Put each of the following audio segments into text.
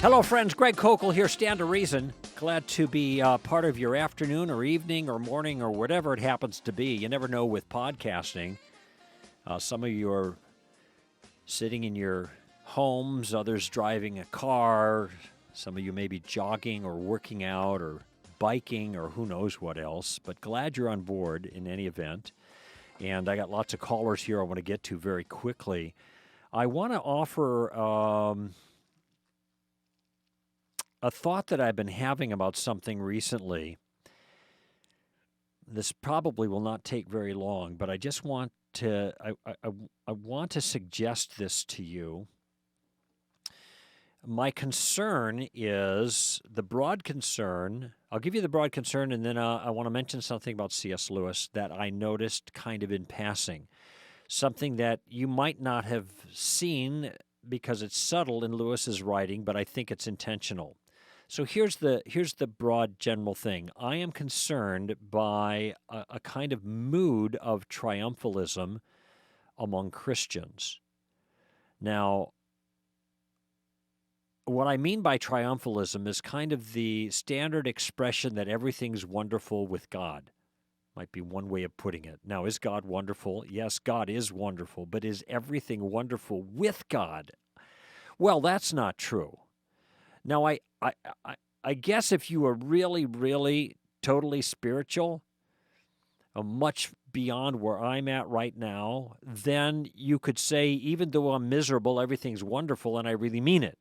Hello, friends. Greg Koukl here, Stand to Reason. Glad to be part of your afternoon or evening or morning or whatever it happens to be. You never know with podcasting. Some of you are sitting in your homes, others driving a car. Some of you may be jogging or working out or biking or who knows what else. But glad you're on board in any event. And I got lots of callers here I want to get to very quickly. I want to offer a thought that I've been having about something recently. This probably will not take very long, but I just want to I want to suggest this to you. My concern is the broad concern. I'll give you the broad concern, and then I want to mention something about C.S. Lewis that I noticed kind of in passing. Something that you might not have seen because it's subtle in Lewis's writing, but I think it's intentional. So here's the broad general thing. I am concerned by a kind of mood of triumphalism among Christians. Now, what I mean by triumphalism is kind of the standard expression that everything's wonderful with God. Might be one way of putting it. Now, is God wonderful? Yes, God is wonderful, but is everything wonderful with God? Well, that's not true. Now, I guess if you are really, really totally spiritual, much beyond where I'm at right now, then you could say, even though I'm miserable, everything's wonderful, and I really mean it.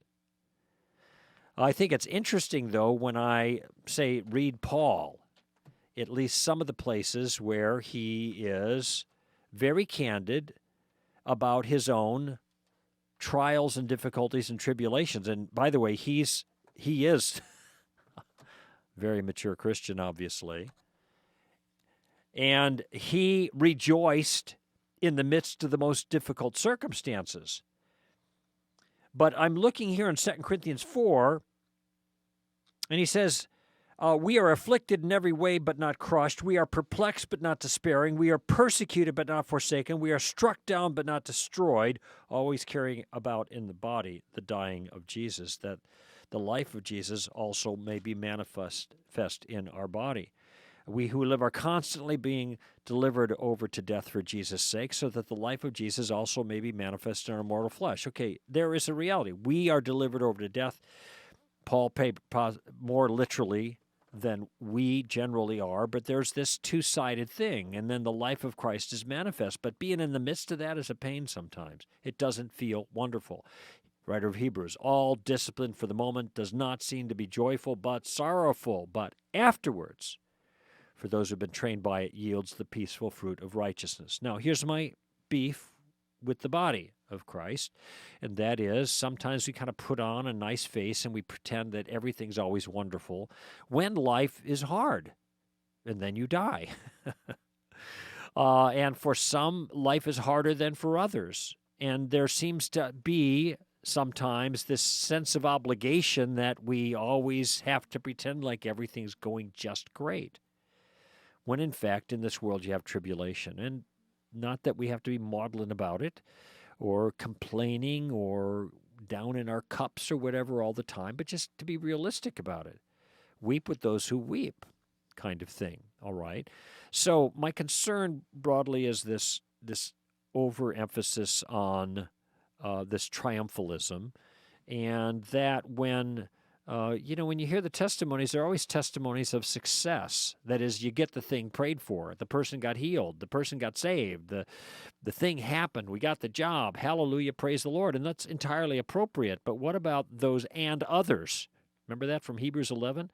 I think it's interesting, though, when I, say, read Paul, at least some of the places where he is very candid about his own trials and difficulties and tribulations. And by the way, he is very mature Christian, obviously. And he rejoiced in the midst of the most difficult circumstances. But I'm looking here in 2 Corinthians 4, and he says, we are afflicted in every way but not crushed. We are perplexed but not despairing. We are persecuted but not forsaken. We are struck down but not destroyed, always carrying about in the body the dying of Jesus, that the life of Jesus also may be manifest in our body. We who live are constantly being delivered over to death for Jesus' sake, so that the life of Jesus also may be manifest in our mortal flesh. Okay, there is a reality. We are delivered over to death. Paul paid more literally than we generally are, but there's this two-sided thing, and then the life of Christ is manifest. But being in the midst of that is a pain sometimes. It doesn't feel wonderful. Writer of Hebrews, all discipline for the moment does not seem to be joyful, but sorrowful. But afterwards, for those who have been trained by it, yields the peaceful fruit of righteousness. Now, here's my beef with the body of Christ, and that is sometimes we kind of put on a nice face and we pretend that everything's always wonderful when life is hard, and then you die. And for some, life is harder than for others, and there seems to be sometimes this sense of obligation that we always have to pretend like everything's going just great, when in fact in this world you have tribulation. And not that we have to be maudlin about it or complaining or down in our cups or whatever all the time, but just to be realistic about it. Weep with those who weep kind of thing, all right? So my concern broadly is this overemphasis on this triumphalism, and that when you hear the testimonies, they're always testimonies of success. That is, you get the thing prayed for. The person got healed. The person got saved. The thing happened. We got the job. Hallelujah, praise the Lord. And that's entirely appropriate. But what about those and others? Remember that from Hebrews 11?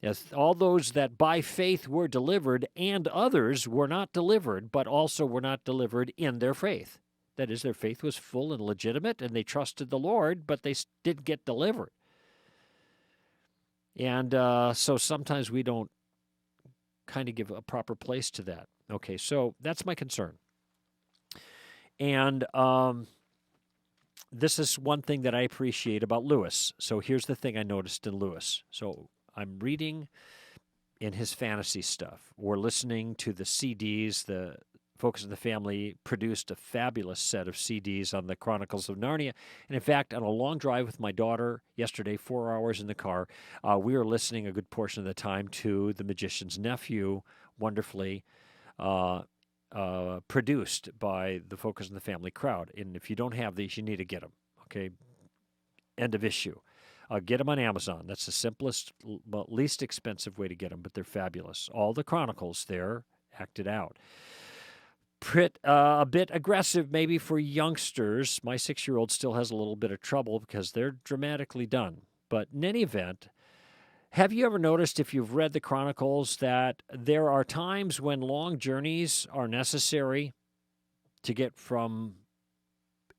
Yes, all those that by faith were delivered and others were not delivered, but also were not delivered in their faith. That is, their faith was full and legitimate, and they trusted the Lord, but they didn't get delivered. And so sometimes we don't kind of give a proper place to that. Okay, so that's my concern. And this is one thing that I appreciate about Lewis. So here's the thing I noticed in Lewis. So I'm reading in his fantasy stuff. We're listening to the CDs, Focus on the Family produced a fabulous set of CDs on the Chronicles of Narnia. And in fact, on a long drive with my daughter yesterday, 4 hours in the car, we were listening a good portion of the time to The Magician's Nephew, wonderfully produced by the Focus on the Family crowd. And if you don't have these, you need to get them. Okay, end of issue. Get them on Amazon. That's the simplest, least expensive way to get them, but they're fabulous. All the Chronicles there acted out. A bit aggressive maybe for youngsters. My 6-year-old still has a little bit of trouble because they're dramatically done. But in any event, have you ever noticed, if you've read the Chronicles, that there are times when long journeys are necessary to get from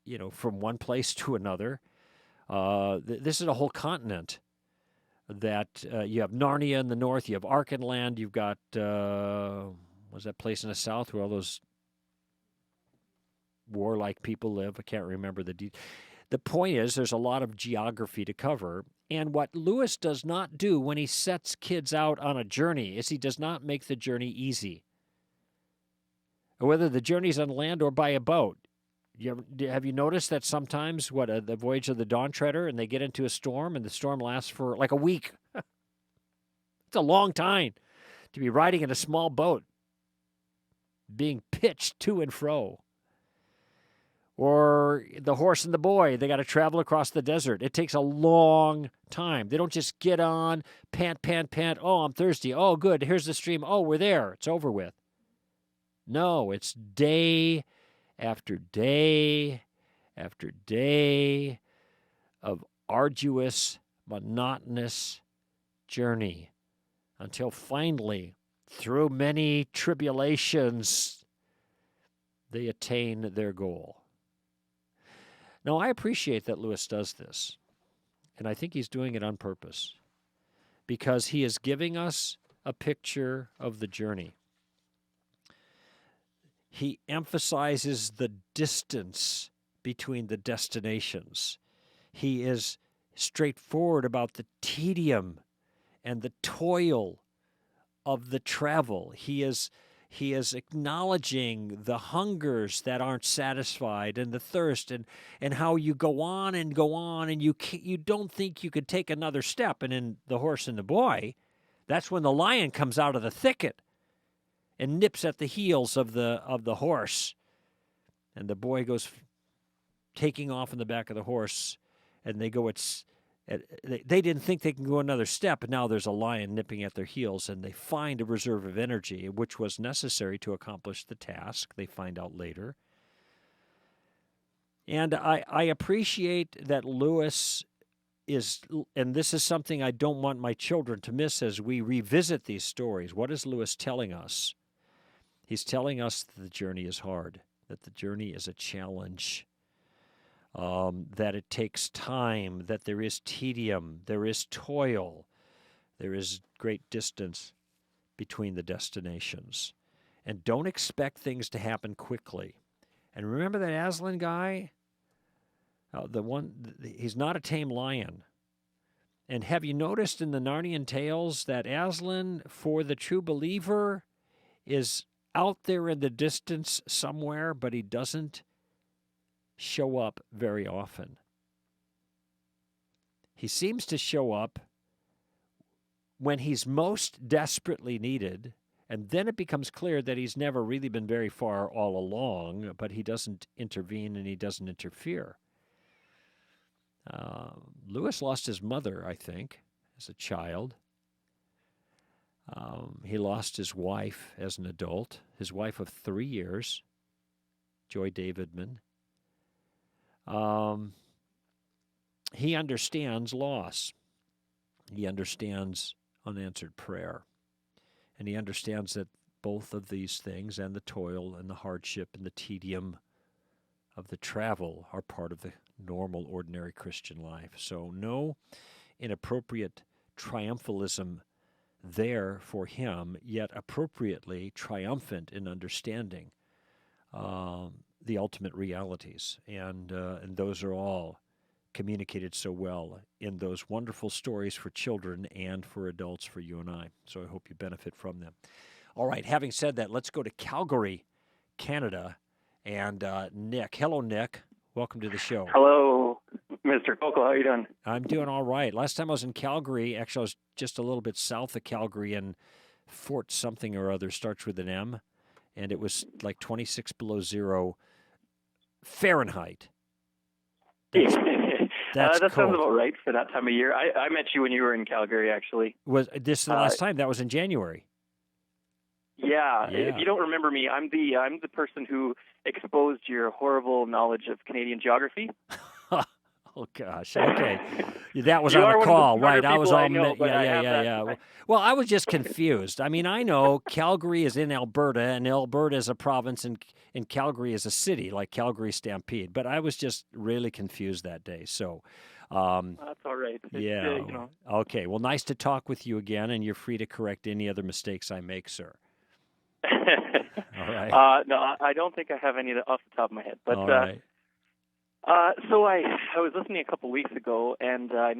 one place to another? This is a whole continent that you have Narnia in the north, you have Arkenland, you've got, what's that place in the south where all those warlike people live? I can't remember the details. The point is, there's a lot of geography to cover, and what Lewis does not do when he sets kids out on a journey is he does not make the journey easy. Whether the journey's on land or by a boat. Have you noticed that sometimes, the voyage of the Dawn Treader, and they get into a storm, and the storm lasts for like a week? It's a long time to be riding in a small boat, being pitched to and fro. Or the horse and the boy, they got to travel across the desert. It takes a long time. They don't just get on, pant, pant, pant. Oh, I'm thirsty. Oh, good. Here's the stream. Oh, we're there. It's over with. No, it's day after day after day of arduous, monotonous journey until finally, through many tribulations, they attain their goal. Now, I appreciate that Lewis does this, and I think he's doing it on purpose, because he is giving us a picture of the journey. He emphasizes the distance between the destinations. He is straightforward about the tedium and the toil of the travel. He is acknowledging the hungers that aren't satisfied and the thirst, and how you go on, and you don't think you could take another step. And in The Horse and the Boy, that's when the lion comes out of the thicket and nips at the heels of the horse, and the boy goes taking off in the back of the horse, and they didn't think they can go another step, and now there's a lion nipping at their heels, and they find a reserve of energy, which was necessary to accomplish the task, they find out later. And I appreciate that Lewis is, and this is something I don't want my children to miss as we revisit these stories. What is Lewis telling us? He's telling us that the journey is hard, that the journey is a challenge, that it takes time, that there is tedium, there is toil, there is great distance between the destinations. And don't expect things to happen quickly. And remember that Aslan guy? He's not a tame lion. And have you noticed in the Narnian tales that Aslan, for the true believer, is out there in the distance somewhere, but he doesn't show up very often. He seems to show up when he's most desperately needed, and then it becomes clear that he's never really been very far all along, but he doesn't intervene and he doesn't interfere. Lewis lost his mother, I think, as a child. He lost his wife as an adult, his wife of 3 years, Joy Davidman. He understands loss. He understands unanswered prayer. And he understands that both of these things, and the toil and the hardship and the tedium of the travel, are part of the normal, ordinary Christian life. So no inappropriate triumphalism there for him, yet appropriately triumphant in understanding the ultimate realities. And those are all communicated so well in those wonderful stories for children and for adults, for you and I. So I hope you benefit from them. All right, having said that, let's go to Calgary, Canada, and Nick. Hello, Nick. Welcome to the show. Hello, Mr. Koukl. How are you doing? I'm doing all right. Last time I was in Calgary, actually I was just a little bit south of Calgary in Fort something or other, starts with an M, and it was like 26 below zero Fahrenheit. That's that cold. sounds about right for that time of year. I met you when you were in Calgary, actually. Was this the last time? That was in January. Yeah. If you don't remember me, I'm the person who exposed your horrible knowledge of Canadian geography. Oh gosh. Okay, that was You on are the one of the call, right? smarter I was people all I know, but I have that- yeah. Well, I was just confused. I mean, I know Calgary is in Alberta, and Alberta is a province, and Calgary is a city, like Calgary Stampede. But I was just really confused that day. So, That's all right. yeah. Okay. Well, nice to talk with you again, and you're free to correct any other mistakes I make, sir. All right. No, I don't think I have any off the top of my head. But all right. so I was listening a couple weeks ago, and I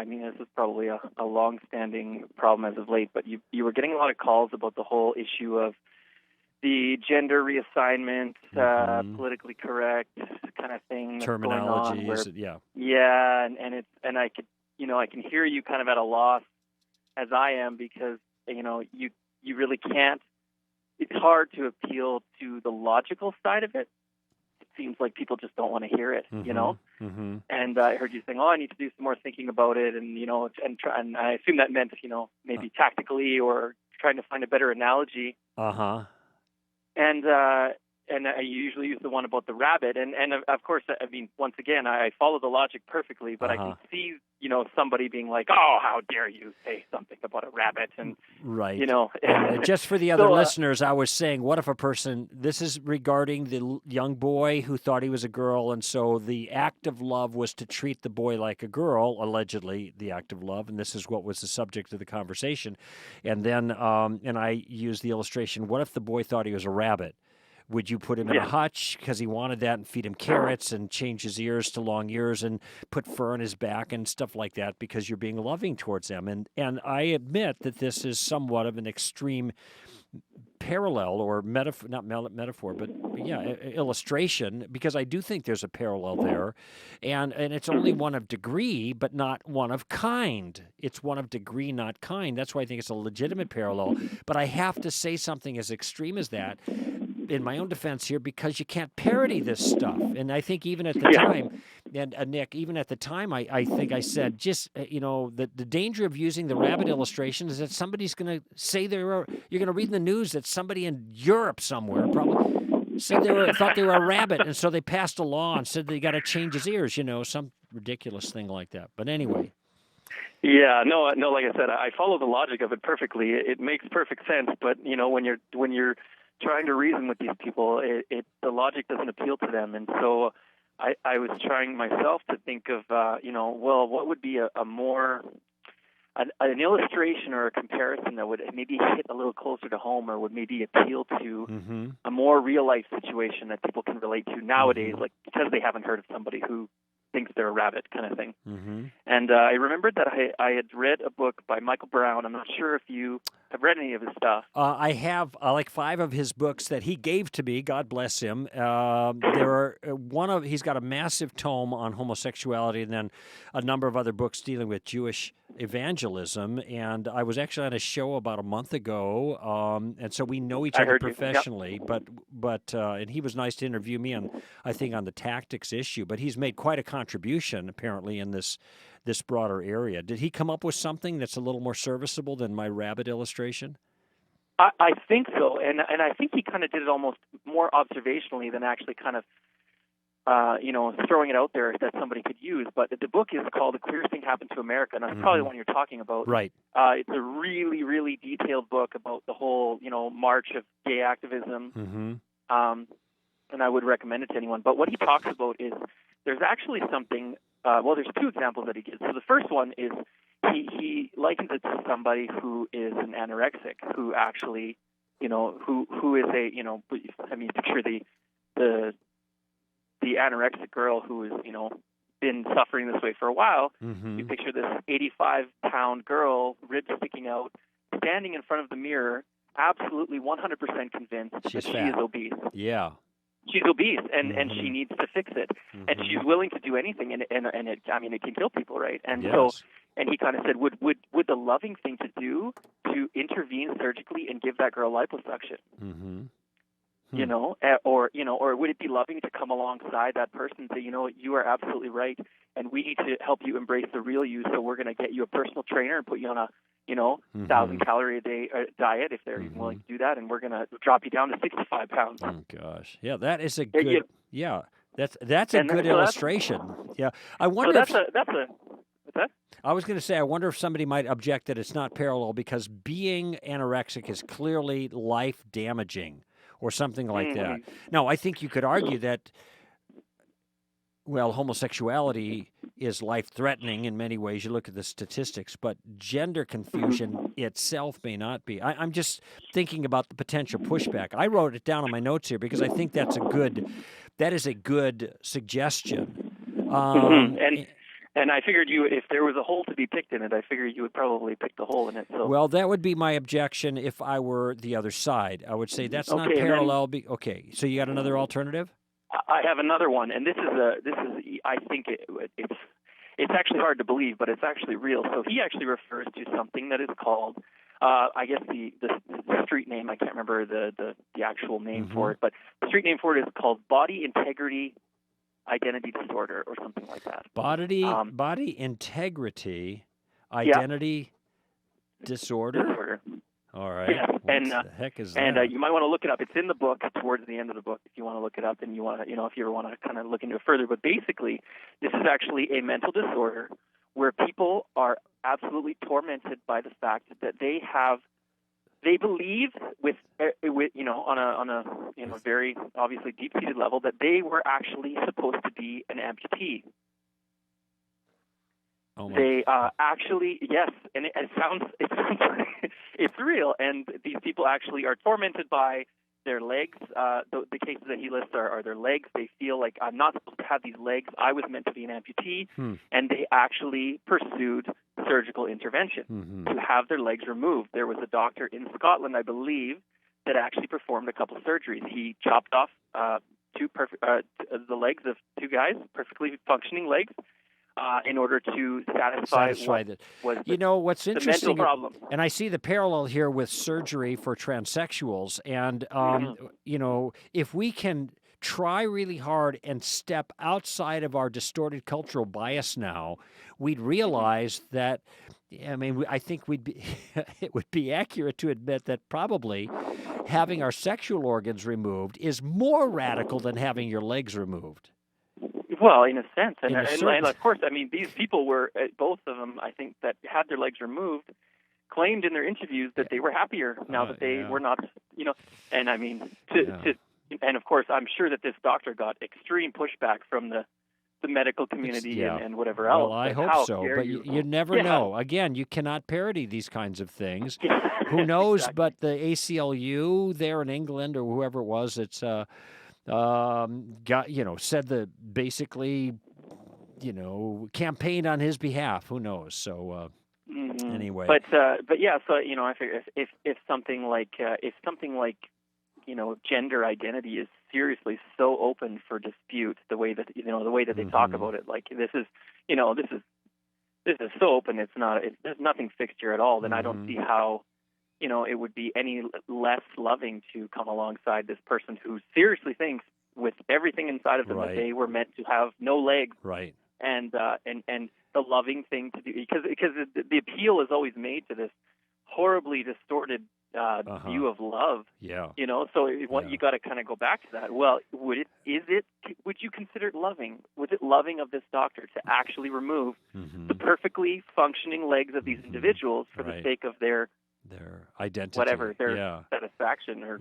mean, this is probably a long-standing problem as of late, but you were getting a lot of calls about the whole issue of the gender reassignment, politically correct kind of thing that's going on. Where, yeah, and I could, I can hear you kind of at a loss, as I am, because you really can't. It's hard to appeal to the logical side of it. It seems like people just don't want to hear it, Mm-hmm. And I heard you saying, "Oh, I need to do some more thinking about it," and and I assume that meant maybe tactically or trying to find a better analogy. And I usually use the one about the rabbit, and of course, I mean, once again, I follow the logic perfectly, but I can see somebody being like, "Oh, how dare you say something about a rabbit?" And right, and just for the other listeners, I was saying, what if a person? This is regarding the young boy who thought he was a girl, and so the act of love was to treat the boy like a girl, allegedly the act of love, and this is what was the subject of the conversation. And then, and I used the illustration: what if the boy thought he was a rabbit? Would you put him in a hutch because he wanted that, and feed him carrots and change his ears to long ears and put fur on his back and stuff like that because you're being loving towards them? And I admit that this is somewhat of an extreme parallel or illustration, because I do think there's a parallel there, and it's only one of degree but not one of kind. It's one of degree, not kind. That's why I think it's a legitimate parallel. But I have to say something as extreme as that in my own defense here, because you can't parody this stuff. And I think even at the time, and Nick, even at the time, I think I said, just, the danger of using the rabbit illustration is that somebody's going to say you're going to read in the news that somebody in Europe somewhere probably said thought they were a rabbit, and so they passed a law and said they got to change his ears, some ridiculous thing like that. But anyway. Yeah, no, like I said, I follow the logic of it perfectly. It makes perfect sense, but when you're trying to reason with these people, the logic doesn't appeal to them, and so I was trying myself to think of what would be a more an illustration or a comparison that would maybe hit a little closer to home, or would maybe appeal to a more real life situation that people can relate to nowadays, like because they haven't heard of somebody who thinks they're a rabbit kind of thing. And I remembered that I had read a book by Michael Brown. I'm not sure if you have read any of his stuff. I have like 5 of his books that he gave to me. God bless him. There are he's got a massive tome on homosexuality, and then a number of other books dealing with Jewish evangelism. And I was actually on a show about a month ago, and so we know each other professionally. Yep. But and he was nice to interview me on, I think, on the tactics issue. But he's made quite a contribution apparently in this broader area. Did he come up with something that's a little more serviceable than my rabbit illustration? I think so, and I think he kind of did it almost more observationally than actually kind of throwing it out there that somebody could use. But the book is called "The Queerest Thing Happened to America," and that's probably the one you're talking about. Right. It's a really, really detailed book about the whole march of gay activism. And I would recommend it to anyone. But what he talks about is there's actually something. There's 2 examples that he gives. So the first one is he likens it to somebody who is an anorexic, who actually, who is picture the anorexic girl who is, been suffering this way for a while. You picture this 85-pound girl, ribs sticking out, standing in front of the mirror, absolutely 100% convinced that She's she fat. is obese. Yeah. She's obese, and she needs to fix it, and she's willing to do anything, and it, I mean, it can kill people, right? And so, and he kind of said, would the loving thing to do to intervene surgically and give that girl liposuction? You know, or would it be loving to come alongside that person and say, you know what, you are absolutely right, and we need to help you embrace the real you, so we're going to get you a personal trainer and put you on a 1,000-calorie a day diet, if they're even willing to do that, and we're going to drop you down to 65 pounds. Oh gosh, yeah, that is a good. Yeah, that's a good illustration. Yeah, I wonder. So that's a. What's that? I was going to say, I wonder if somebody might object that it's not parallel because being anorexic is clearly life damaging or something like that. Now, I think you could argue that, well, homosexuality is life-threatening in many ways. You look at the statistics, but gender confusion itself may not be. I'm just thinking about the potential pushback. I wrote it down on my notes here because I think that is a good suggestion. And I figured if there was a hole to be picked in it, I figured you would probably pick the hole in it. So. Well, that would be my objection if I were the other side. I would say that's not parallel. Okay, so you got another alternative? I have another one, and this is I think it's actually hard to believe, but it's actually real. So he actually refers to something that is called, I guess the street name, I can't remember the actual name for it, but the street name for it is called body integrity identity disorder or something like that. Body integrity identity disorder? All right. Yeah. What the heck is that? And you might want to look it up. It's in the book towards the end of the book if you want to look it up and you want to, if you ever want to kind of look into it further. But basically, this is actually a mental disorder where people are absolutely tormented by the fact that they believe with on a very obviously deep-seated level that they were actually supposed to be an amputee. Oh my. They actually, yes, and it sounds it's real, and these people actually are tormented by their legs. The cases that he lists are their legs. They feel like, I'm not supposed to have these legs. I was meant to be an amputee, and they actually pursued surgical intervention to have their legs removed. There was a doctor in Scotland, I believe, that actually performed a couple of surgeries. He chopped off the legs of two guys, perfectly functioning legs, in order to satisfy what was what's interesting, the mental problem. And I see the parallel here with surgery for transsexuals. And, if we can try really hard and step outside of our distorted cultural bias now, we'd realize that, I think it would be accurate to admit that probably having our sexual organs removed is more radical than having your legs removed. Well, in a sense, and of course, these people were, both of them, I think, that had their legs removed, claimed in their interviews that they were happier now that they were not, and and of course, I'm sure that this doctor got extreme pushback from the medical community and whatever else. Well, I hope so, but you never know. Again, you cannot parody these kinds of things. Who knows? Exactly. But the ACLU there in England or whoever it was, it's said basically, campaigned on his behalf. Who knows? So anyway, but yeah, so I figure if something like gender identity is seriously so open for dispute, the way that they talk about it, like this is so open. There's nothing fixed here at all. Then I don't see how. It would be any less loving to come alongside this person who seriously thinks with everything inside of them that they were meant to have no legs. Right. And the loving thing to do, because the appeal is always made to this horribly distorted view of love. Yeah. So you got to kind of go back to that. Well, would you consider it loving? Was it loving of this doctor to actually remove the perfectly functioning legs of these individuals for the sake of their identity, whatever, their satisfaction or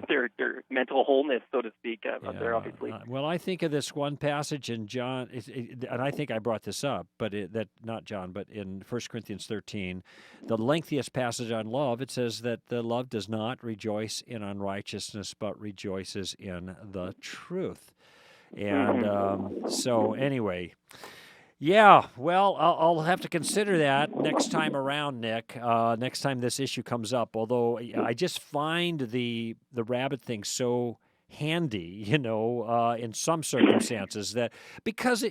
their mental wholeness, so to speak? They're obviously. Well, I think of this one passage in John, and I think I brought this up, but not John, but in 1 Corinthians 13, the lengthiest passage on love, it says that the love does not rejoice in unrighteousness, but rejoices in the truth. And so anyway, Yeah, well, I'll have to consider that next time around, Nick. Next time this issue comes up. Although I just find the rabbit thing so handy, in some circumstances that because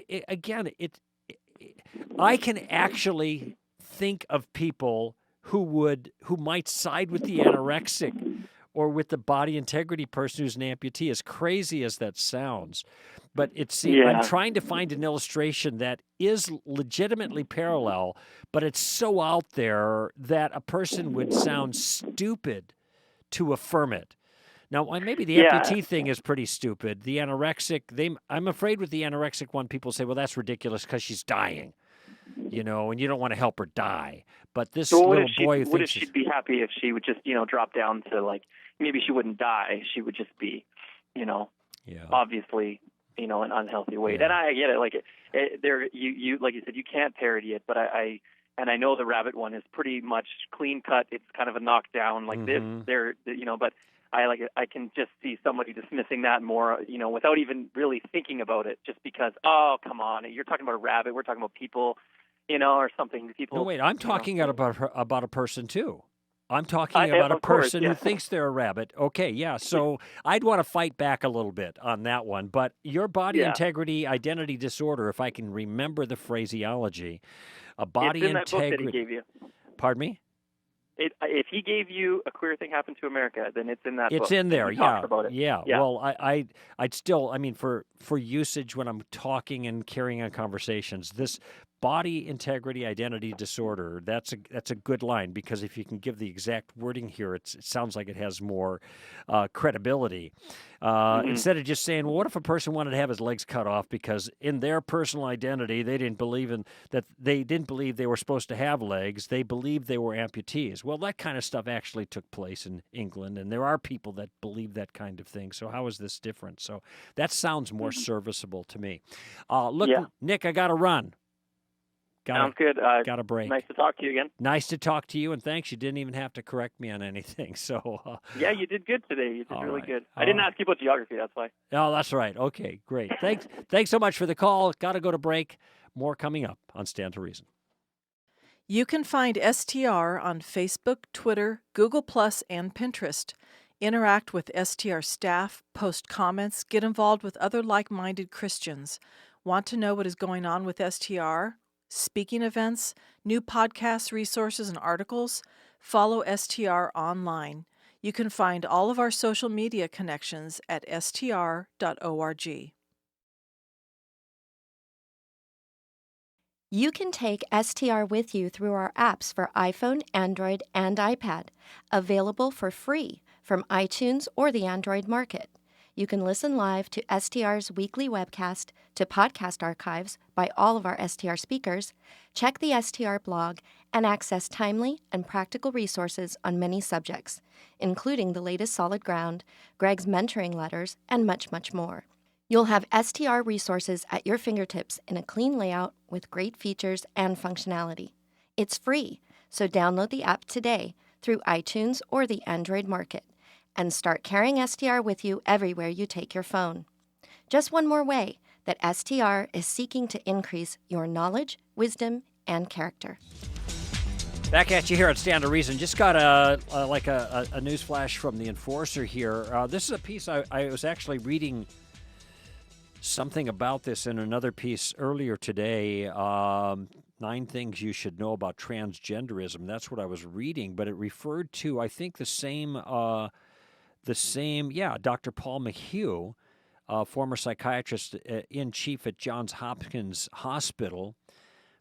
I can actually think of people who might side with the anorexic or with the body integrity person who's an amputee, as crazy as that sounds. But I'm Yeah. trying to find an illustration that is legitimately parallel, but it's so out there that a person would sound stupid to affirm it. Now, maybe the Yeah. amputee thing is pretty stupid. The anorexic, I'm afraid with the anorexic one, people say, well, that's ridiculous because she's dying, and you don't want to help her die. But this So little boy who what if thinks she'd be happy if she would just, drop down to, like, maybe she wouldn't die. She would just be, yeah, obviously, an unhealthy weight. Yeah. And I get it. Like, you like you said, you can't parody it, but I know the rabbit one is pretty much clean cut. It's kind of a knockdown like Mhm. but I can just see somebody dismissing that more, without even really thinking about it, just because, oh, come on, you're talking about a rabbit, we're talking about people, or something. No, People, wait, I'm talking about a person too. I'm talking about a of course, person who yeah. thinks they're a rabbit. Okay, yeah. So I'd want to fight back a little bit on that one. But your body Yeah. integrity identity disorder, if I can remember the phraseology, a It's body in that book that he integrity. gave you. Pardon me? If he gave you A Queer Thing Happened to America, then it's in that It's book. in And there, he yeah, talks about it. yeah. Yeah. Well, I'd still, I mean, for usage when I'm talking and carrying on conversations, this body integrity identity disorder, that's a good line because if you can give the exact wording here, it sounds like it has more credibility. Hmm. Instead of just saying, well, what if a person wanted to have his legs cut off because in their personal identity they didn't believe they were supposed to have legs, they believed they were amputees. Well, that kind of stuff actually took place in England, and there are people that believe that kind of thing. So how is this different? So that sounds more serviceable to me. Look, Yeah. Nick, I got to run. Sounds good. Got a break. Nice to talk to you again. Nice to talk to you, and thanks. You didn't even have to correct me on anything. So, Yeah, you did good today. You did all really right. good. I All didn't right. ask you about geography. That's why. Oh, that's right. Okay, great. Thanks so much for the call. Got to go to break. More coming up on Stand to Reason. You can find STR on Facebook, Twitter, Google+, and Pinterest. Interact with STR staff, post comments, get involved with other like-minded Christians. Want to know what is going on with STR? Speaking events, new podcasts, resources, and articles? Follow STR online. You can find all of our social media connections at str.org. You can take STR with you through our apps for iPhone, Android, and iPad, available for free from iTunes or the Android market. You can listen live to STR's weekly webcast, to podcast archives by all of our STR speakers, check the STR blog, and access timely and practical resources on many subjects, including the latest Solid Ground, Greg's mentoring letters, and much, much more. You'll have STR resources at your fingertips in a clean layout with great features and functionality. It's free, so download the app today through iTunes or the Android market and start carrying STR with you everywhere you take your phone. Just one more way that STR is seeking to increase your knowledge, wisdom, and character. Back at you here at Stand to Reason. Just got a news flash from the Enforcer here. This is a piece I was actually reading something about this in another piece earlier today. 9 things you should know about transgenderism. That's what I was reading, but it referred to, I think, the same, Dr. Paul McHugh, former psychiatrist in chief at Johns Hopkins Hospital,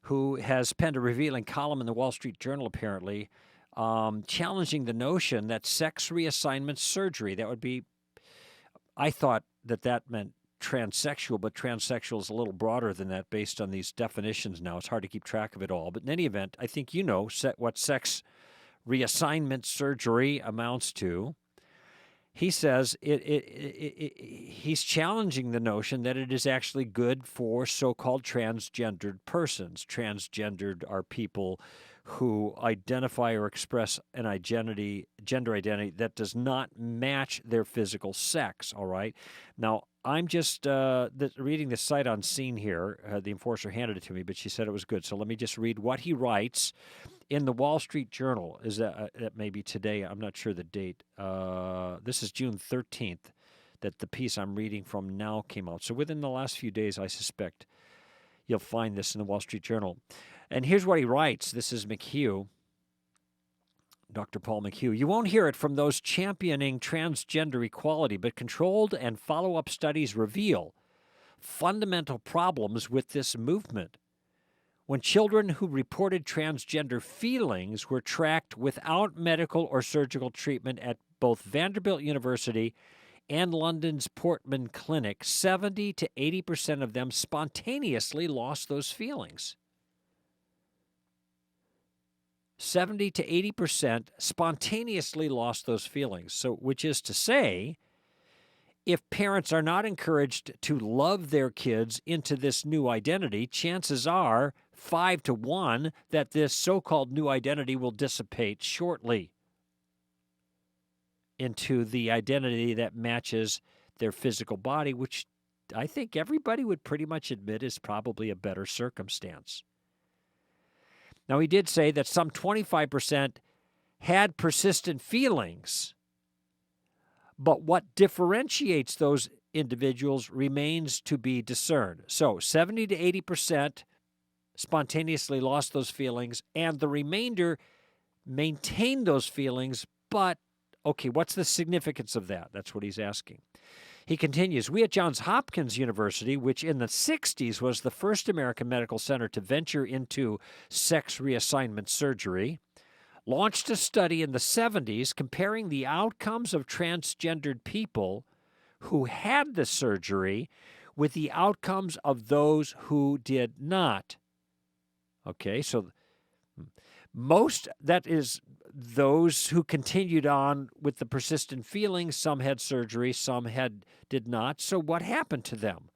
who has penned a revealing column in the Wall Street Journal, apparently, challenging the notion that sex reassignment surgery, that would be, I thought that meant transsexual, but transsexual is a little broader than that based on these definitions now. It's hard to keep track of it all. But in any event, I think you know what sex reassignment surgery amounts to. He says he's challenging the notion that it is actually good for so-called transgendered persons. Transgendered are people who identify or express an gender identity that does not match their physical sex, all right? Now, I'm just reading the sight unseen here. The enforcer handed it to me, but she said it was good. So let me just read what he writes in the Wall Street Journal. Is that maybe today? I'm not sure the date. This is June 13th that the piece I'm reading from now came out. So within the last few days, I suspect you'll find this in the Wall Street Journal. And here's what he writes. This is McHugh. Dr. Paul McHugh. You won't hear it from those championing transgender equality, but controlled and follow-up studies reveal fundamental problems with this movement. When children who reported transgender feelings were tracked without medical or surgical treatment at both Vanderbilt University and London's Portman Clinic, 70 to 80% of them spontaneously lost those feelings. 70 to 80% spontaneously lost those feelings. So, which is to say, if parents are not encouraged to love their kids into this new identity, chances are 5 to 1 that this so-called new identity will dissipate shortly into the identity that matches their physical body, which I think everybody would pretty much admit is probably a better circumstance. Now, he did say that some 25% had persistent feelings, but what differentiates those individuals remains to be discerned. So 70 to 80% spontaneously lost those feelings, and the remainder maintained those feelings, but, okay, what's the significance of that? That's what he's asking. He continues, we at Johns Hopkins University, which in the 60s was the first American medical center to venture into sex reassignment surgery, launched a study in the 70s comparing the outcomes of transgendered people who had the surgery with the outcomes of those who did not. Okay, so most, that is, those who continued on with the persistent feelings, some had surgery, some did not. So what happened to them?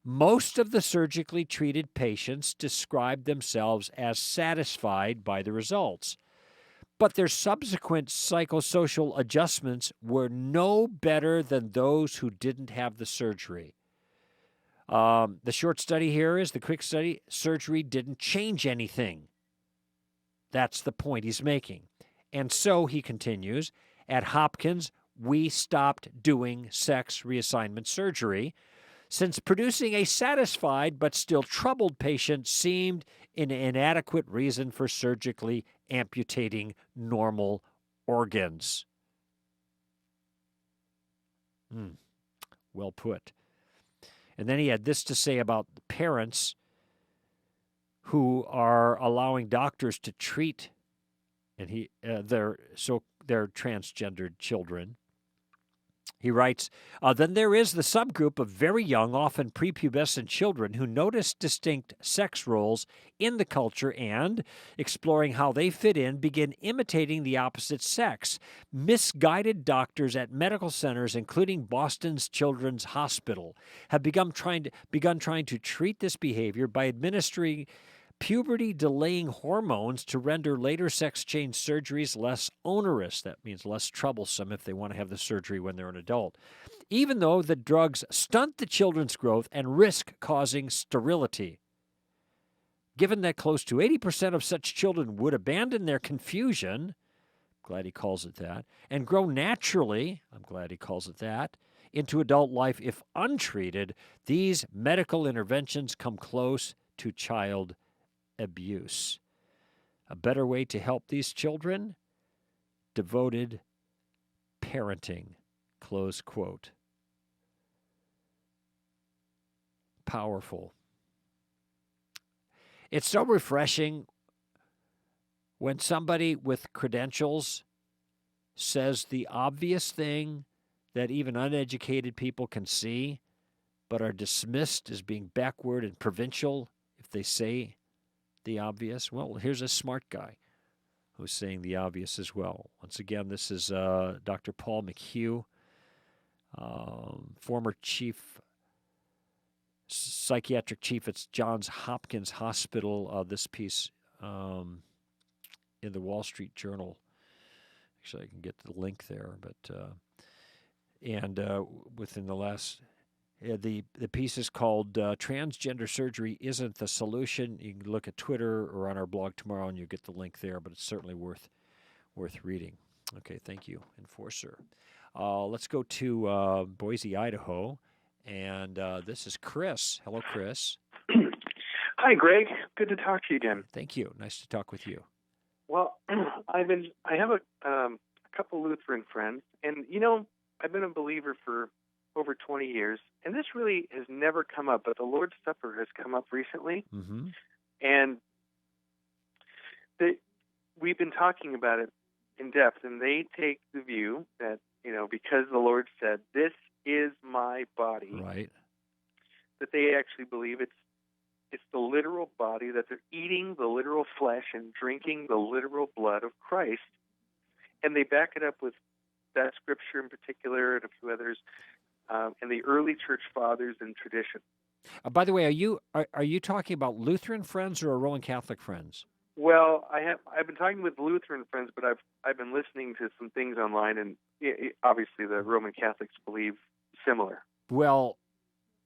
Most of the surgically treated patients described themselves as satisfied by the results, but their subsequent psychosocial adjustments were no better than those who didn't have the surgery. The short study here is the quick study. Surgery didn't change anything. That's the point he's making. And so, he continues, at Hopkins, we stopped doing sex reassignment surgery since producing a satisfied but still troubled patient seemed an inadequate reason for surgically amputating normal organs. Well put. And then he had this to say about parents who are allowing doctors to treat their transgendered children. He writes, then there is the subgroup of very young, often prepubescent children who notice distinct sex roles in the culture and, exploring how they fit in, begin imitating the opposite sex. Misguided doctors at medical centers, including Boston's Children's Hospital, have begun trying to treat this behavior by administering puberty-delaying hormones to render later sex change surgeries less onerous. That means less troublesome if they want to have the surgery when they're an adult. Even though the drugs stunt the children's growth and risk causing sterility. Given that close to 80% of such children would abandon their confusion, glad he calls it that, and grow naturally, I'm glad he calls it that, into adult life if untreated, these medical interventions come close to child abuse. A better way to help these children? Devoted parenting. Close quote. Powerful. It's so refreshing when somebody with credentials says the obvious thing that even uneducated people can see, but are dismissed as being backward and provincial if they say the obvious. Well, here's a smart guy who's saying the obvious as well. Once again, this is Dr. Paul McHugh, former psychiatric chief at Johns Hopkins Hospital. This piece in the Wall Street Journal. Actually, I can get the link there, but and within the last The piece is called Transgender Surgery Isn't the Solution. You can look at Twitter or on our blog tomorrow, and you'll get the link there, but it's certainly worth reading. Okay, thank you, Enforcer. Let's go to Boise, Idaho, and this is Chris. Hello, Chris. Hi, Greg. Good to talk to you again. Thank you. Nice to talk with you. Well, I have a couple Lutheran friends, and I've been a believer for over 20 years, and this really has never come up, but the Lord's Supper has come up recently, Mm-hmm. and we've been talking about it in depth, and they take the view that, because the Lord said, "This is my body," Right. that they actually believe it's the literal body, that they're eating the literal flesh and drinking the literal blood of Christ. And they back it up with that scripture in particular and a few others, and the early church fathers and tradition. By the way, are you talking about Lutheran friends or Roman Catholic friends? Well, I've been talking with Lutheran friends, but I've been listening to some things online, and obviously the Roman Catholics believe similar. Well,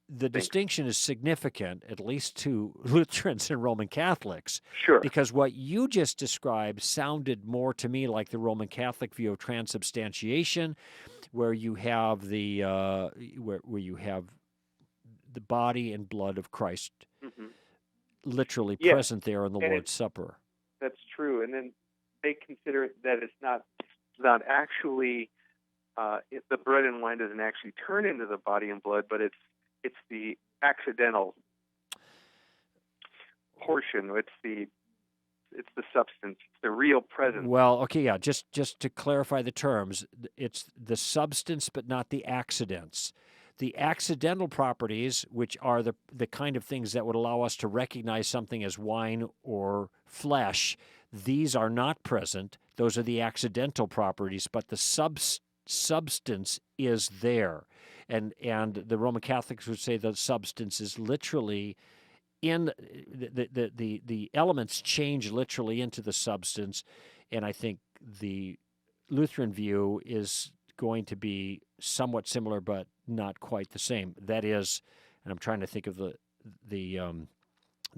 the distinction is significant, at least to Lutherans and Roman Catholics. Sure. Because what you just described sounded more to me like the Roman Catholic view of transubstantiation, where you have the where you have the body and blood of Christ Mm-hmm. literally Yes. present there in the And Lord's Supper. That's true, and then they consider that it's not actually the bread and wine doesn't actually turn into the body and blood, but it's the accidental portion. It's the substance. It's the real presence. Well, okay, yeah. Just to clarify the terms, it's the substance, but not the accidents. The accidental properties, which are the kind of things that would allow us to recognize something as wine or flesh, these are not present. Those are the accidental properties, but the substance is there. And the Roman Catholics would say the substance is literally in the elements change literally into the substance, and I think the Lutheran view is going to be somewhat similar, but not quite the same. That is, and I'm trying to think of the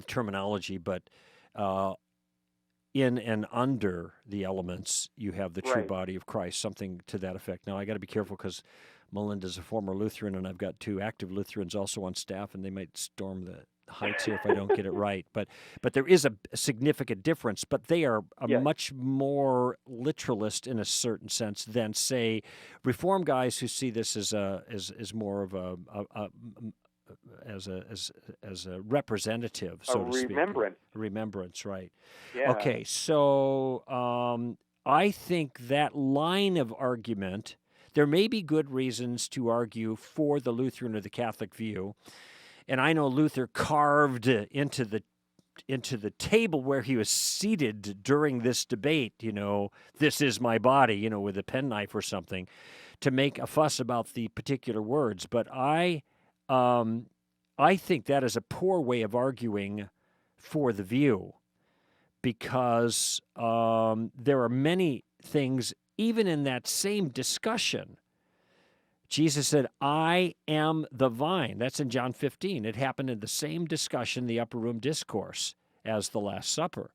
terminology, but in and under the elements, you have the true Right. body of Christ, something to that effect. Now, I got to be careful because Melinda's a former Lutheran, and I've got two active Lutherans also on staff, and they might storm the heights here if I don't get it right. But there is a significant difference. But they are Yes. much more literalist in a certain sense than, say, Reform guys who see this as more of a representative, so to speak. remembrance. Remembrance, right? Yeah. Okay, so I think that line of argument, there may be good reasons to argue for the Lutheran or the Catholic view, and I know Luther carved into the table where he was seated during this debate, this is my body, with a penknife or something, to make a fuss about the particular words. But I think that is a poor way of arguing for the view, because there are many things, even in that same discussion. Jesus said, "I am the vine." That's in John 15. It happened in the same discussion, the upper room discourse, as the Last Supper.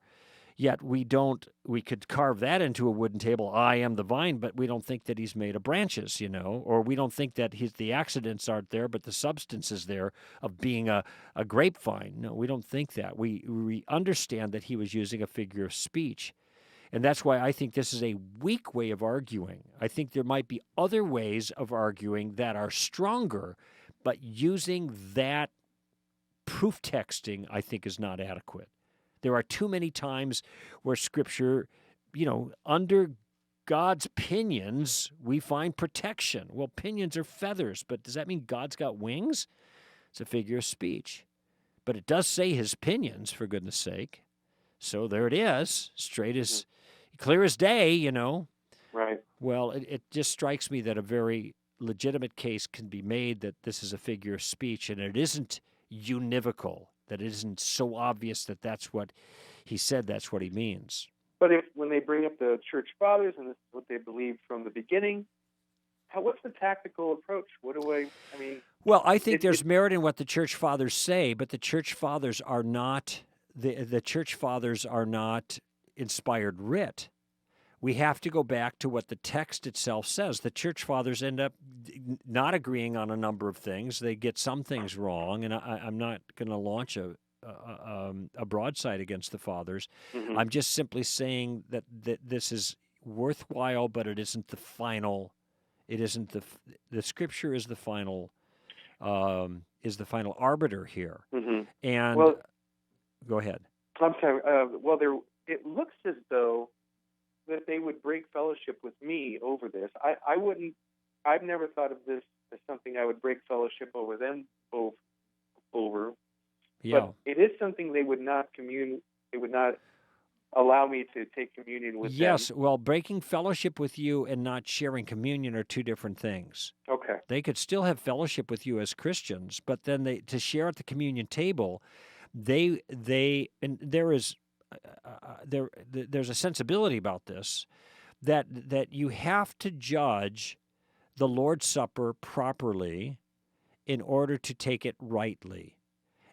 Yet we could carve that into a wooden table, "I am the vine," but we don't think that he's made of branches, or we don't think that the accidents aren't there, but the substance is there of being a grapevine. No, we don't think that. We understand that he was using a figure of speech. And that's why I think this is a weak way of arguing. I think there might be other ways of arguing that are stronger, but using that proof texting, I think, is not adequate. There are too many times where Scripture, under God's pinions, we find protection. Well, pinions are feathers, but does that mean God's got wings? It's a figure of speech. But it does say his pinions, for goodness sake. So there it is, straight as, clear as day, Right. Well, it just strikes me that a very legitimate case can be made that this is a figure of speech, and it isn't univocal, that it isn't so obvious that that's what he said, that's what he means. But when they bring up the church fathers, and this is what they believed from the beginning, what's the tactical approach? What do I mean? Well, I think there's merit in what the church fathers say, but the church fathers are not the church fathers are not inspired writ. We have to go back to what the text itself says. The church fathers end up not agreeing on a number of things. They get some things wrong, and I'm not going to launch a broadside against the fathers. Mm-hmm. I'm just simply saying that this is worthwhile, but it isn't the final. It isn't the Scripture is the final arbiter here. Mm-hmm. And Well, go ahead. I'm sorry. It looks as though that they would break fellowship with me over this. I wouldn't. I've never thought of this as something I would break fellowship over them over. Yeah. But it is something they would not commune. They would not allow me to take communion with them. Yes. Well, breaking fellowship with you and not sharing communion are two different things. Okay. They could still have fellowship with you as Christians, but then to share at the communion table, and there's a sensibility about this that you have to judge the Lord's Supper properly in order to take it rightly.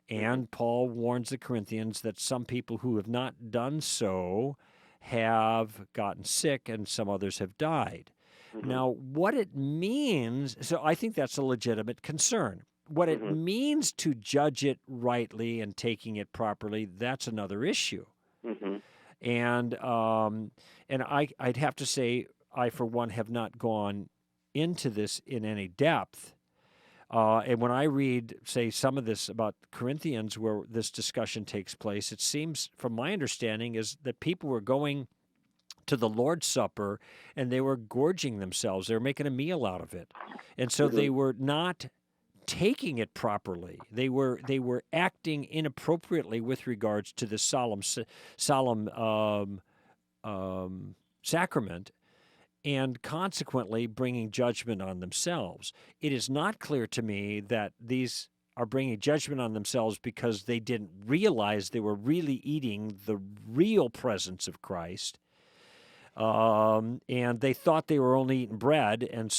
And Paul warns the Corinthians that some people who have not done so have gotten sick and some others have died. Mm-hmm. Now, what it means, so I think that's a legitimate concern. What it means to judge it rightly and taking it properly, that's another issue. Mm-hmm. And I'd have to say, I, for one, have not gone into this in any depth. And when I read, say, some of this about Corinthians where this discussion takes place, it seems, from my understanding, is that people were going to the Lord's Supper and they were gorging themselves. They were making a meal out of it. And so they were not taking it properly. They were acting inappropriately with regards to the solemn sacrament, and consequently bringing judgment on themselves. It is not clear to me that these are bringing judgment on themselves because they didn't realize they were really eating the real presence of Christ, and they thought they were only eating bread and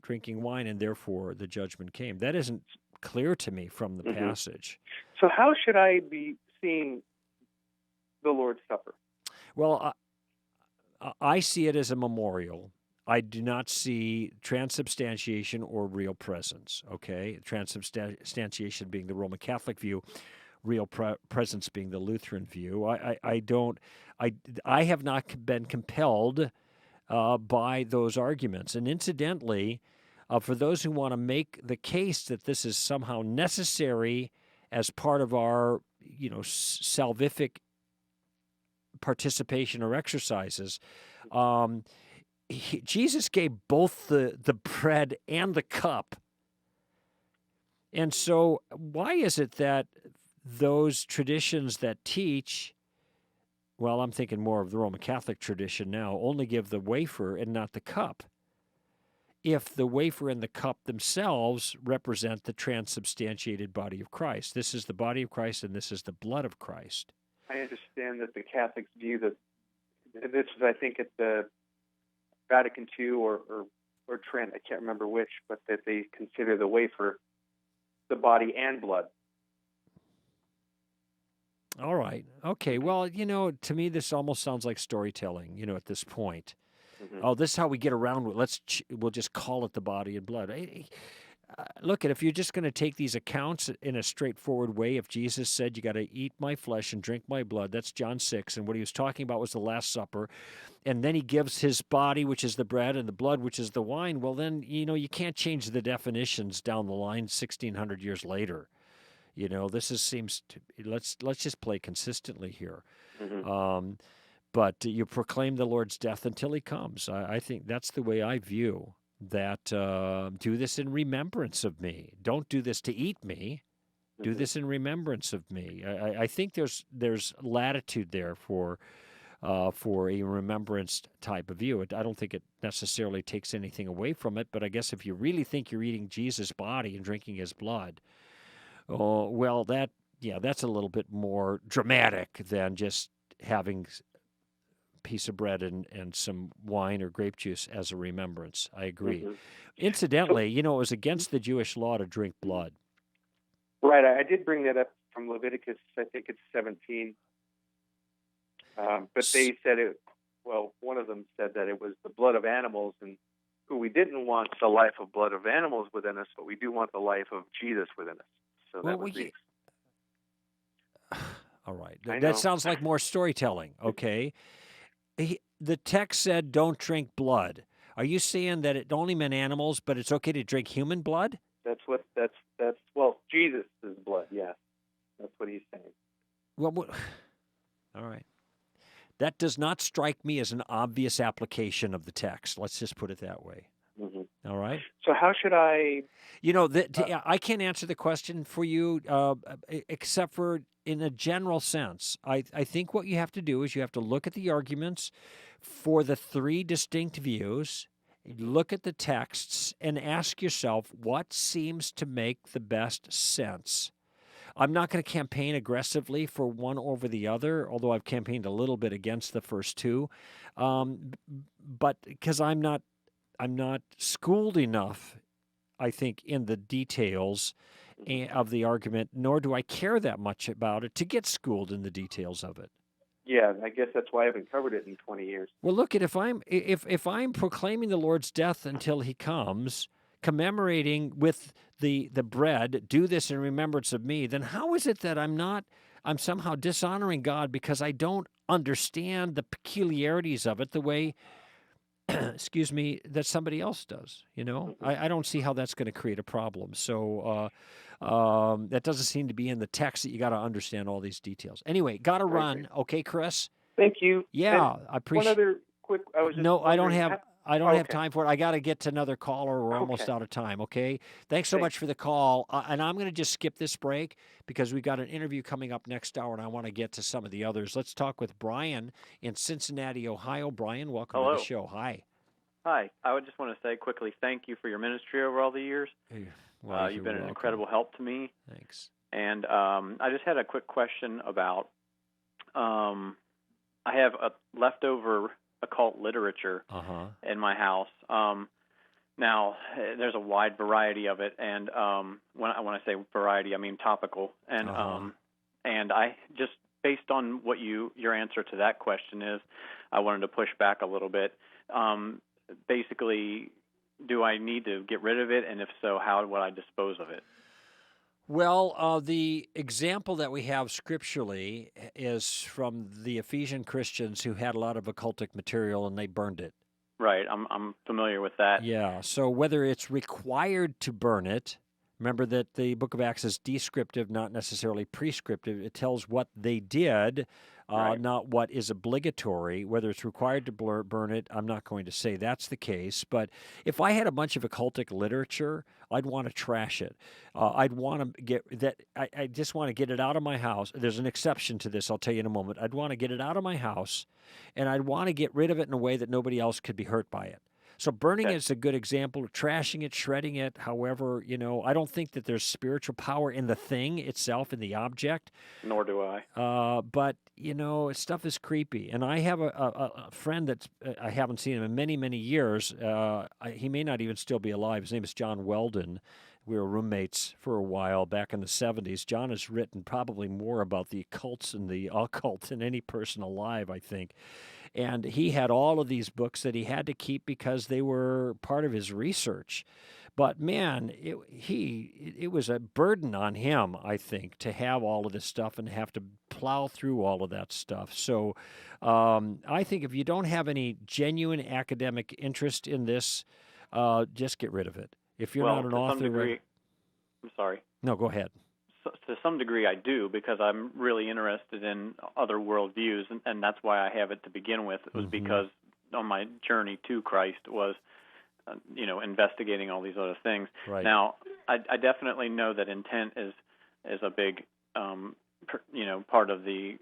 drinking wine, and therefore the judgment came. That isn't clear to me from the passage. So how should I be seeing the Lord's Supper? Well, I see it as a memorial. I do not see transubstantiation or real presence, okay? Transubstantiation being the Roman Catholic view, real presence being the Lutheran view. I have not been compelled by those arguments. And incidentally, for those who want to make the case that this is somehow necessary as part of our, salvific participation or exercises, Jesus gave both the bread and the cup. And so why is it that those traditions that teach, well, I'm thinking more of the Roman Catholic tradition now, only give the wafer and not the cup, if the wafer and the cup themselves represent the transubstantiated body of Christ? This is the body of Christ and this is the blood of Christ. I understand that the Catholics view this is, I think, at the Vatican II or Trent, I can't remember which, but that they consider the wafer the body and blood. All right. Okay. Well, to me, this almost sounds like storytelling, at this point. Mm-hmm. Oh, this is how we get around it. We'll just call it the body and blood. Look, if you're just going to take these accounts in a straightforward way, if Jesus said you got to eat my flesh and drink my blood, that's John 6, and what he was talking about was the Last Supper, and then he gives his body, which is the bread, and the blood, which is the wine, well, then, you can't change the definitions down the line 1,600 years later. Let's just play consistently here. Mm-hmm. But you proclaim the Lord's death until he comes. I think that's the way I view that. Do this in remembrance of me. Don't do this to eat me. Do this in remembrance of me. I think there's latitude there for a remembrance type of view. I don't think it necessarily takes anything away from it, but I guess if you really think you're eating Jesus' body and drinking his blood, well, that's a little bit more dramatic than just having piece of bread and some wine or grape juice as a remembrance. I agree. Mm-hmm. Incidentally, it was against the Jewish law to drink blood. Right. I did bring that up from Leviticus, I think it's 17. But they said one of them said that it was the blood of animals, and who we didn't want the life of blood of animals within us, but we do want the life of Jesus within us. So that was all right. That sounds like more storytelling. Okay. The text said, don't drink blood. Are you saying that it only meant animals, but it's okay to drink human blood? That's Jesus' blood, yes. That's what he's saying. Well, all right. That does not strike me as an obvious application of the text. Let's just put it that way. Mm-hmm. All right. So how should I? I can't answer the question for you, except for in a general sense. I think what you have to do is you have to look at the arguments for the three distinct views, look at the texts, and ask yourself what seems to make the best sense. I'm not going to campaign aggressively for one over the other, although I've campaigned a little bit against the first two, but because I'm not schooled enough, I think, in the details of the argument, nor do I care that much about it to get schooled in the details of it. Yeah, I guess that's why I haven't covered it in 20 years. Well, look, if I'm proclaiming the Lord's death until he comes, commemorating with the bread, do this in remembrance of me, then how is it that I'm somehow dishonoring God because I don't understand the peculiarities of it the way excuse me, that somebody else does, I don't see how that's going to create a problem. So that doesn't seem to be in the text that you got to understand all these details. Anyway, got to run. Okay, Chris? Thank you. Yeah, and I appreciate. One other quick. I don't have time for it. I got to get to another caller. We're almost Okay. out of time. Okay. Thanks so much for the call. And I'm going to just skip this break because we've got an interview coming up next hour, and I want to get to some of the others. Let's talk with Brian in Cincinnati, Ohio. Brian, welcome to the show. Hi. Hi. I would just want to say quickly thank you for your ministry over all the years. Well, you've been an incredible help to me. Thanks. And I just had a quick question about I have a leftover occult literature in my house. Now, there's a wide variety of it, and when I say variety, I mean topical. And and I just, based on what your answer to that question is, I wanted to push back a little bit. Basically, do I need to get rid of it, and if so, how would I dispose of it? Well, the example that we have scripturally is from the Ephesian Christians who had a lot of occultic material and they burned it. Right, I'm familiar with that. Yeah, so whether it's required to burn it, remember that the book of Acts is descriptive, not necessarily prescriptive. It tells what they did, not what is obligatory. Whether it's required to burn it, I'm not going to say that's the case. But if I had a bunch of occultic literature, I'd want to trash it. I'd want to get that. I just want to get it out of my house. There's an exception to this. I'll tell you in a moment. I'd want to get it out of my house, and I'd want to get rid of it in a way that nobody else could be hurt by it. So burning it is a good example. Trashing it, shredding it, however, I don't think that there's spiritual power in the thing itself, in the object. Nor do I. But, stuff is creepy. And I have a friend that I haven't seen him in many, many years. He may not even still be alive. His name is John Weldon. We were roommates for a while back in the 70s. John has written probably more about the occults and the occult than any person alive, I think. And he had all of these books that he had to keep because they were part of his research. But man, it was a burden on him, I think, to have all of this stuff and have to plow through all of that stuff. So I think if you don't have any genuine academic interest in this, just get rid of it. If you're not an author... Some degree, I'm sorry. No, go ahead. To some degree, I do, because I'm really interested in other worldviews, and that's why I have it to begin with. It was because on my journey to Christ was, investigating all these other things. Right. Now, I definitely know that intent is a big, part of the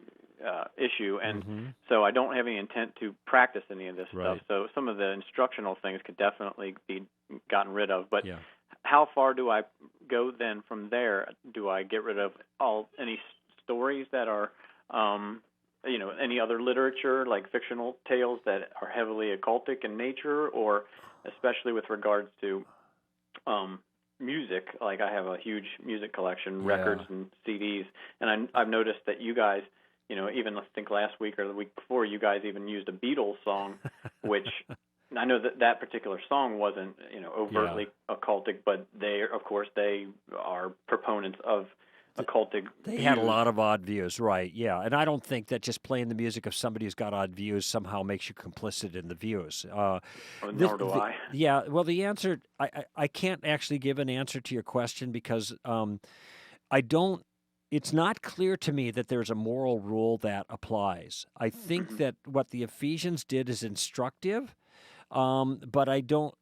issue, and so I don't have any intent to practice any of this stuff. So some of the instructional things could definitely be gotten rid of, but. Yeah. How far do I go then from there? Do I get rid of any stories that are any other literature, like fictional tales that are heavily occultic in nature, or especially with regards to music. Like I have a huge music collection, records and CDs, and I've noticed that you guys, even I think last week or the week before, you guys even used a Beatles song, which I know that particular song wasn't, overtly occultic, but they are proponents of occultic They views. had a lot of odd views, right? Yeah, and I don't think that just playing the music of somebody who's got odd views somehow makes you complicit in the views. Nor do I. Yeah, well, the answer, I can't actually give an answer to your question because it's not clear to me that there's a moral rule that applies. I think that what the Ephesians did is instructive, but I don't,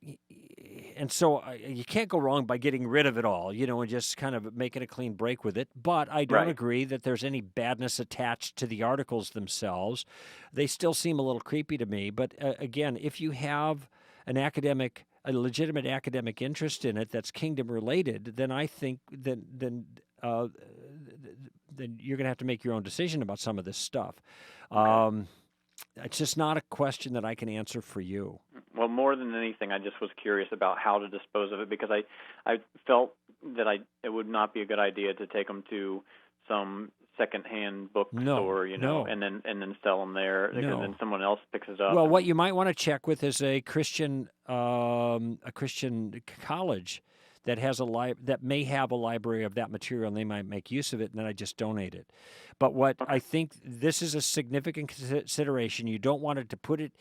and so you can't go wrong by getting rid of it all, and just kind of making a clean break with it. But I don't agree that there's any badness attached to the articles themselves. They still seem a little creepy to me. But again, if you have a legitimate academic interest in it that's kingdom related, then I think then you're going to have to make your own decision about some of this stuff. It's just not a question that I can answer for you. Well, more than anything, I just was curious about how to dispose of it, because I felt that it would not be a good idea to take them to some secondhand bookstore, and then sell them there, and then someone else picks it up. Well, what you might want to check with is a Christian college that has that may have a library of that material, and they might make use of it, and then I just donate it. But I think this is a significant consideration. You don't want it to put it.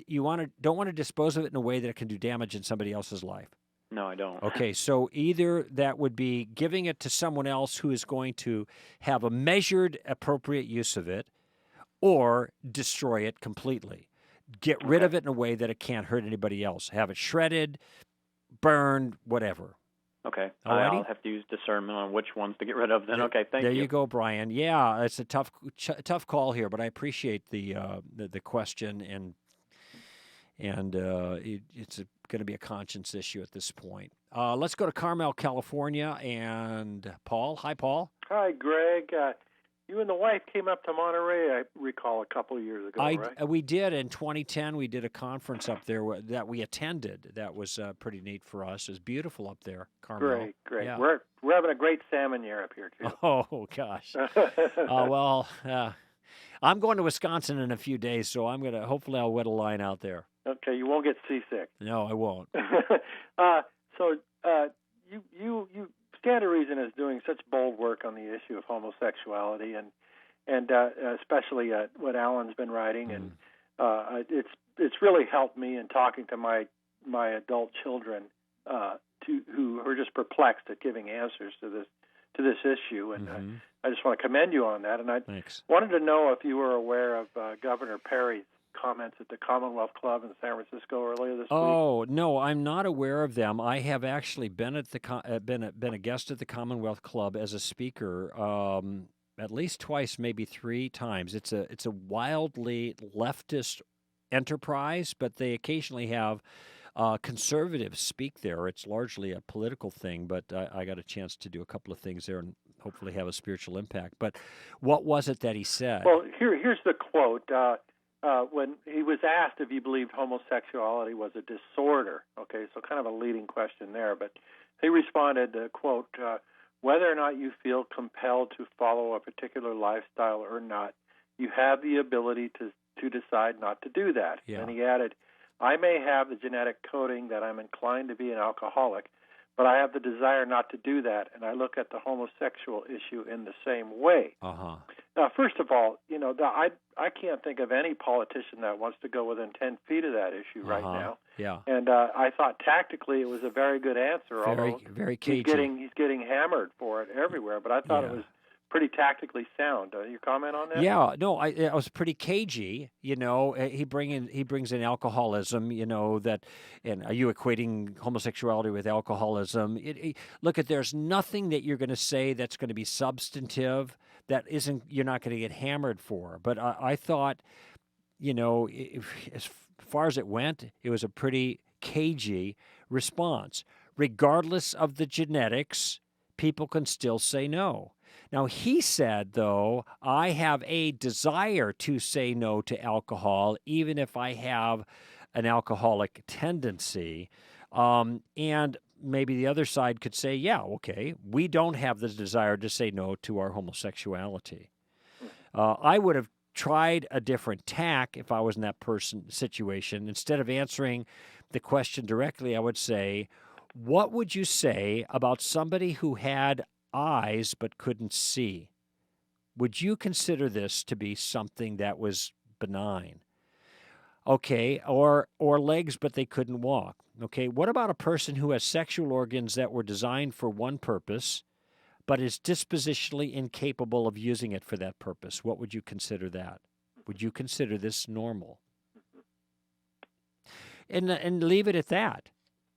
Don't want to dispose of it in a way that it can do damage in somebody else's life. No, I don't. Okay, so either that would be giving it to someone else who is going to have a measured, appropriate use of it, or destroy it completely. Get rid of it in a way that it can't hurt anybody else. Have it shredded, burned, whatever. Okay. Alrighty? I'll have to use discernment on which ones to get rid of then. Okay, thank you. There you go, Brian. Yeah, it's a tough call here, but I appreciate the question, and it's going to be a conscience issue at this point. Let's go to Carmel, California, and Paul. Hi, Paul. Hi, Greg. You and the wife came up to Monterey, I recall, a couple of years ago, right? We did. In 2010, we did a conference up there that we attended. That was pretty neat for us. It was beautiful up there, Carmel. Great. Yeah. We're having a great salmon year up here, too. Oh, gosh. I'm going to Wisconsin in a few days, so hopefully I'll wet a line out there. Okay, you won't get seasick. No, I won't. You Stand to Reason is doing such bold work on the issue of homosexuality, and especially what Alan's been writing, and it's really helped me in talking to my adult children who are just perplexed at giving answers to this issue, and I just want to commend you on that. And I wanted to know if you were aware of Governor Perry's comments at the Commonwealth Club in San Francisco earlier this week. Oh, no, I'm not aware of them. I have actually been at been a guest at the Commonwealth Club as a speaker at least twice, maybe 3 times. It's a wildly leftist enterprise, but they occasionally have conservatives speak there. It's largely a political thing, but I got a chance to do a couple of things there and hopefully have a spiritual impact. But what was it that he said? Well, here's the quote. When he was asked if he believed homosexuality was a disorder, okay, so kind of a leading question there, but he responded, quote, whether or not you feel compelled to follow a particular lifestyle or not, you have the ability to decide not to do that. Yeah. And he added, I may have the genetic coding that I'm inclined to be an alcoholic, but I have the desire not to do that, and I look at the homosexual issue in the same way. Now, first of all, I can't think of any politician that wants to go within 10 feet of that issue right now. Yeah. And I thought tactically it was a very good answer, although very cagey. he's getting hammered for it everywhere. But I thought it was pretty tactically sound. Your comment on that? Yeah, no, I was pretty cagey. He brings in alcoholism. And are you equating homosexuality with alcoholism? Look, there's nothing that you're going to say that's going to be substantive that you're not going to get hammered for. But I thought, as far as it went, it was a pretty cagey response. Regardless of the genetics, people can still say no. Now, he said, though, I have a desire to say no to alcohol, even if I have an alcoholic tendency. And maybe the other side could say, yeah, okay, we don't have the desire to say no to our homosexuality. I would have tried a different tack if I was in that situation. Instead of answering the question directly, I would say, what would you say about somebody who had eyes but couldn't see? Would you consider this to be something that was benign? Okay, or legs but they couldn't walk. Okay, what about a person who has sexual organs that were designed for one purpose but is dispositionally incapable of using it for that purpose? What would you consider that? Would you consider this normal? And leave it at that.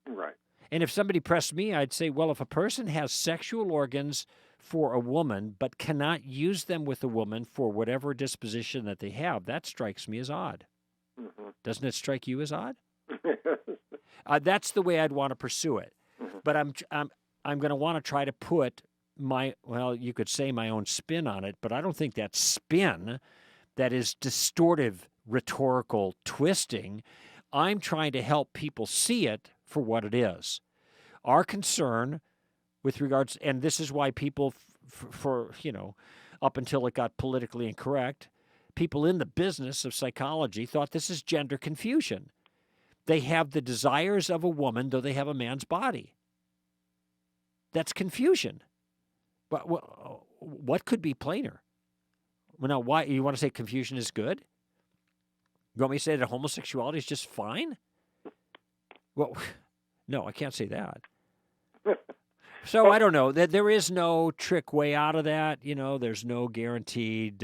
Right. And if somebody pressed me, I'd say, well, if a person has sexual organs for a woman but cannot use them with a woman for whatever disposition that they have, that strikes me as odd. Mm-hmm. Doesn't it strike you as odd? That's the way I'd want to pursue it. Mm-hmm. But I'm going to want to try to put you could say my own spin on it, but I don't think that spin, that is distortive rhetorical twisting. I'm trying to help people see it for what it is. Our concern with regards, and this is why people, up until it got politically incorrect, people in the business of psychology thought this is gender confusion. They have the desires of a woman, though they have a man's body. That's confusion. But what could be plainer? Well, now, why you want to say confusion is good? You want me to say that homosexuality is just fine? Well, no, I can't say that. So I don't know. There is no trick way out of that. There's no guaranteed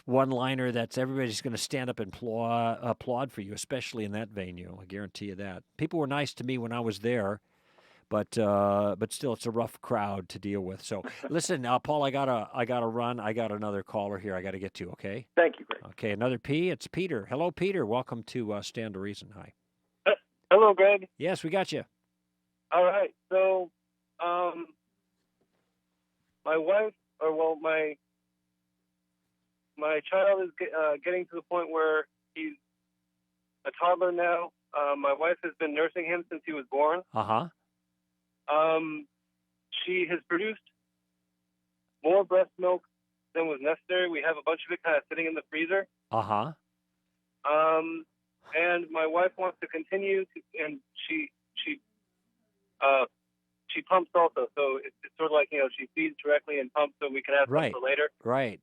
one-liner that's everybody's going to stand up and applaud for you, especially in that venue. I guarantee you that. People were nice to me when I was there, but still, it's a rough crowd to deal with. So listen, Paul, I gotta run. I got another caller here I got to get to. Okay. Thank you, Greg. Okay, another P. It's Peter. Hello, Peter. Welcome to Stand to Reason. Hi. Hello, Greg. Yes, we got you. All right. So, my wife, my child is getting to the point where he's a toddler now. My wife has been nursing him since he was born. Uh-huh. She has produced more breast milk than was necessary. We have a bunch of it kind of sitting in the freezer. Uh-huh. And my wife wants to continue and she pumps also. So it's sort of like, she feeds directly and pumps so we can have some for later. Right.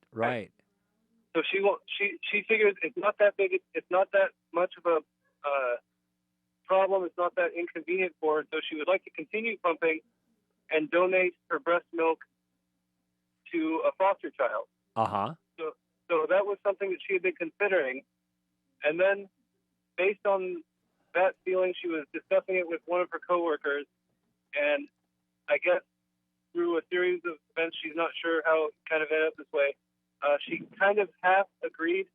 So she figures it's not that big. It's not that much of a problem. It's not that inconvenient for her. So she would like to continue pumping and donate her breast milk to a foster child. Uh-huh. So that was something that she had been considering. And then based on that feeling, she was discussing it with one of her coworkers. And I guess through a series of events, she's not sure how it kind of ended up this way. She kind of half agreed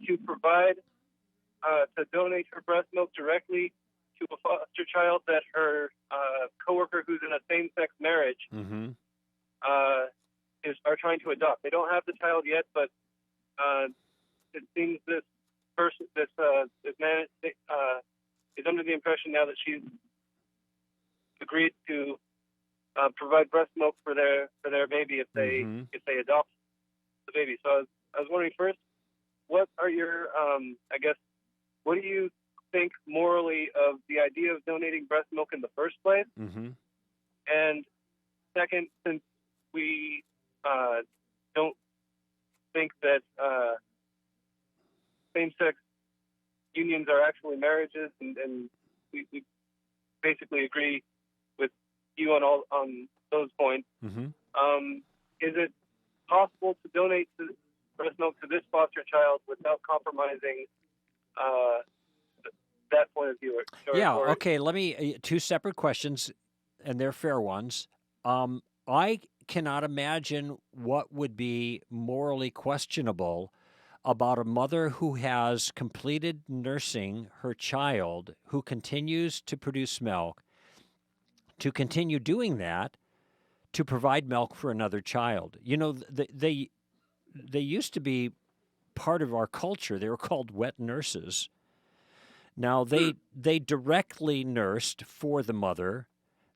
to provide, to donate her breast milk directly to a foster child that her coworker, who's in a same-sex marriage, mm-hmm. are trying to adopt. They don't have the child yet, but it seems this man is under the impression now that she's agreed to provide breast milk for their baby if they mm-hmm. if they adopt the baby. So I was wondering first, what are your what do you think morally of the idea of donating breast milk in the first place? Mm-hmm. And second, since we don't think that same-sex unions are actually marriages, and we basically agree with you on those points. Mm-hmm. Is it possible to donate breast milk to this foster child without compromising that point of view? Okay. Let me two separate questions, and they're fair ones. I cannot imagine what would be morally questionable about a mother who has completed nursing her child, who continues to produce milk, to continue doing that, to provide milk for another child. You know, they used to be part of our culture. They were called wet nurses. Now, they directly nursed for the mother.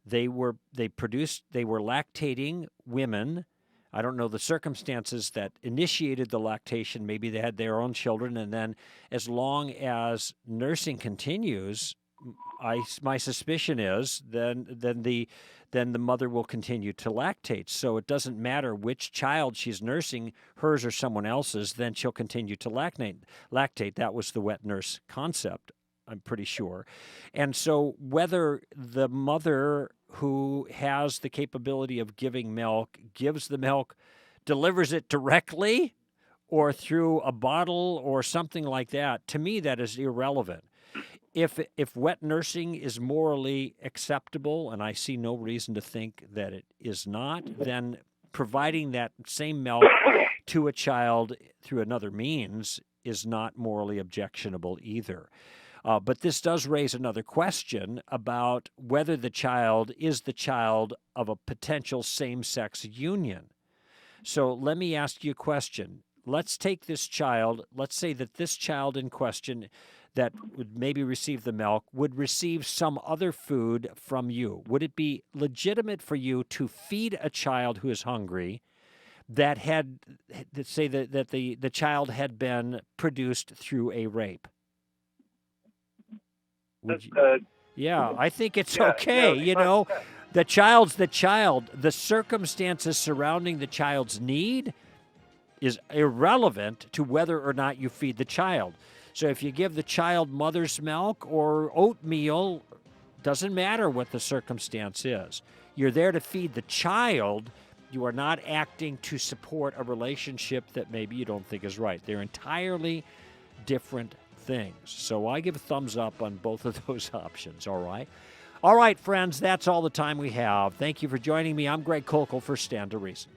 They were lactating women. I don't know the circumstances that initiated the lactation. Maybe they had their own children, and then as long as nursing continues, my suspicion is then the mother will continue to lactate. So it doesn't matter which child she's nursing, hers or someone else's, then she'll continue to lactate. That was the wet nurse concept, I'm pretty sure. And so whether the mother who has the capability of giving milk gives the milk, delivers it directly or through a bottle or something like that, to me that is irrelevant. If wet nursing is morally acceptable, and I see no reason to think that it is not, then providing that same milk to a child through another means is not morally objectionable either. But this does raise another question about whether the child is the child of a potential same-sex union. So let me ask you a question. Let's take this child. Let's say that this child in question that would maybe receive the milk would receive some other food from you. Would it be legitimate for you to feed a child who is hungry that had, say that the child had been produced through a rape? Yeah, I think it's okay. You know, the child's the child. The circumstances surrounding the child's need is irrelevant to whether or not you feed the child. So if you give the child mother's milk or oatmeal, doesn't matter what the circumstance is. You're there to feed the child. You are not acting to support a relationship that maybe you don't think is right. They're entirely different things. So I give a thumbs up on both of those options, all right? All right, friends, that's all the time we have. Thank you for joining me. I'm Greg Koukl for Stand to Reason.